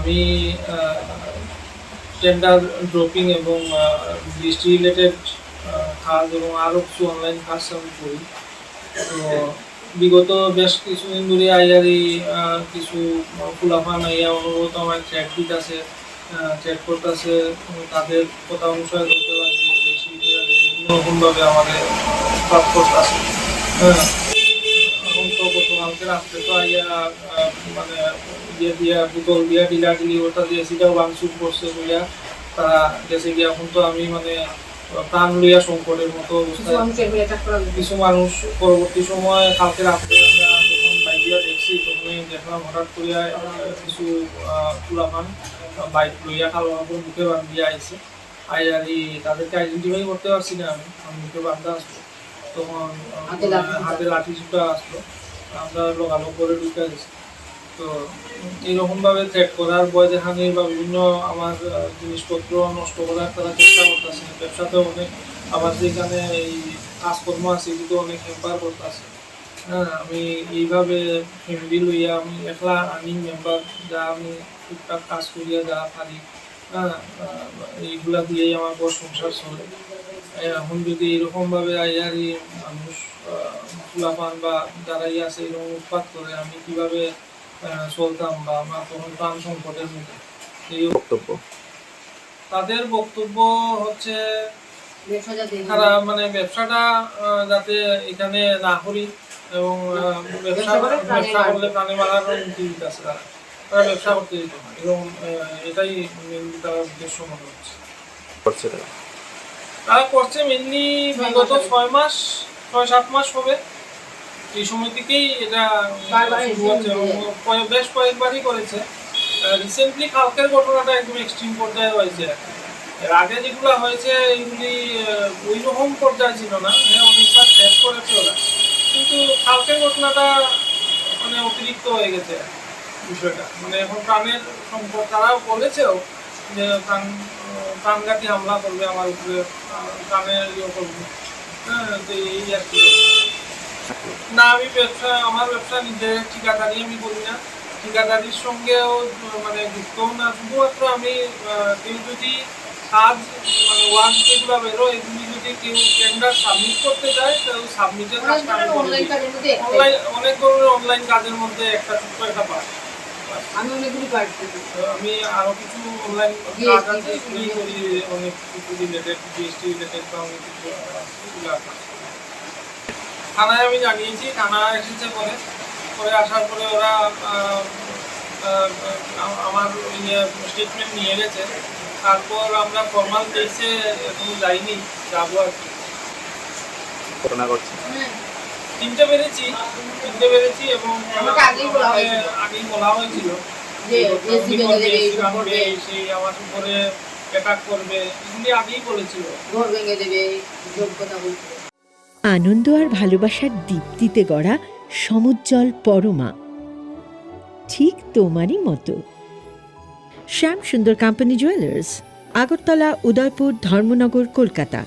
আমি tender dropping এবং GST related কাজ এবং আরও কিছু অনলাইন কাজ আমি করি। তো বিগত বেশ কিছুদিন ধরে আইয়ারি কিছু ফুলাফান আইয়া অনুরোধ আমার ট্র্যাক দিতে আছে, ট্র্যাক করতেছে, তাদের কথা অনুসারে করতে পারি বিভিন্ন রকমভাবে আমাদের কাজ করতেছে। হ্যাঁ, এখন তো গতকালকে রাত্রে তো আইয়া মানে ইয়ে দিয়া বোতল দিয়া ডিলাডিলি ওটা দিয়ে সেটাও ভাঙচুর করছে বলিয়া তারা গেছে গিয়া। এখন তো আমি মানে প্রাণ লইয়া সংকটের মতো অবস্থায়। কিছু মানুষ পরবর্তী সময় কালকে রাত্রে আমরা যখন বাইক দেখছি তখনই দেখলাম হঠাৎ করিয়া কিছু পোলাপান বাইক লইয়া কালো কাপড় মুখে বান্ধিয়া আইছে। আইয়ারি তাদেরকে আইডেন্টিফাই করতে পারছি না, আমি মুখে বান্ধা আসলো, তখন হাতে লাঠি ছুটা আসলো, আমরা লোকালোক করে ঢুকে গেছি। তো এইরকমভাবে থ্রেট করার ভয় দেখানোর বা বিভিন্ন আমার জিনিসপত্র নষ্ট করার তারা চেষ্টা করতেছে। ব্যবসাতেও অনেক আবার যেখানে এই কাজকর্ম আছে এগুলো অনেক হেম্পার করতেছে। হ্যাঁ, আমি এইভাবে ফ্যামিলি লইয়া আমি একলা আর্নিং মেম্বার, যা আমি টুকটাক কাজ করিয়া যা পারি, হ্যাঁ, এইগুলা দিয়েই আমার বড় সংসার চলে। এখন যদি এরকমভাবে আইয়ারি মানুষ ফুলাপান বা যারাই আছে এরকম উৎপাত করে, আমি কিভাবে চলতাম বা আমার তখন প্রাণ সংকটের মধ্যে। এই বক্তব্য তাদের বক্তব্য হচ্ছে তারা মানে ব্যবসাটা যাতে এখানে না করি এবং ব্যবসা করলে প্রাণে মারার হুমকি দিতেছে। তারা ব্যবসা করতে দিত না এবং এটাই মেনলি তার উদ্দেশ্য মনে হচ্ছে। তারা করছে মেনলি বিগত 6-7 মাস হবে, এই সময় থেকেই এটা শুরু হচ্ছে এবং বেশ কয়েকবারই করেছে। রিসেন্টলি কালকের ঘটনাটা একদম এক্সট্রিম পর্যায়ে হয়েছে। এর আগে যেগুলো হয়েছে এগুলি ওই রকম পর্যায়ে ছিল না, হ্যাঁ অনেকবার ট্র্যাক করেছে ওরা, কিন্তু কালকের ঘটনাটা মানে অতিরিক্ত হয়ে গেছে বিষয়টা। মানে এখন প্রাণের সম্পদ, তারাও বলেছেও যে প্রাণঘাতী হামলা করবে আমার উপরে, প্রাণের ইয়ে করবে। হ্যাঁ, তো এই আর কি না। আমি আমার ব্যবসা নিজের ঠিকাদারি আমি করি না, ঠিকাদারির সঙ্গেও মানে যুক্তও না। শুধুমাত্র আমি কেউ যদি কাজ মানে ওয়ার্ক যেগুলো বেরো এগুলি যদি কেউ টেন্ডার সাবমিট করতে চায় তাহলে সাবমিটের কাজটা আমি করি। অনেক ধরনের অনলাইন কাজের মধ্যে একটা ছোট্ট একটা পার্ট। আমি আরো কিছু অনলাইন কাজ আছে এগুলি করি, অনেক কিছু রিলেটেড জিএসটি রিলেটেড বা অনেক কিছু থানায় আমি জানিয়েছি। থানা এসেছে পরে আসার পরে ওরা আমার স্টেটমেন্ট নিয়ে গেছে। তারপর আমরা ফর্মাল কেসে এখনো যাইনি, যাবো আর কি। তিনটে বেড়েছি এবং আগেই বলা হয়েছিল সেই আমার উপরে অ্যাটাক করবে, এগুলি আগেই বলেছিল। আনন্দ আর ভালোবাসার দীপ্তিতে গড়া সমুজ্জ্বল পরমা, ঠিক তোমারই মতো। শ্যাম সুন্দর কোম্পানি জুয়েলার্স, আগরতলা, উদয়পুর, ধর্মনগর, কলকাতা।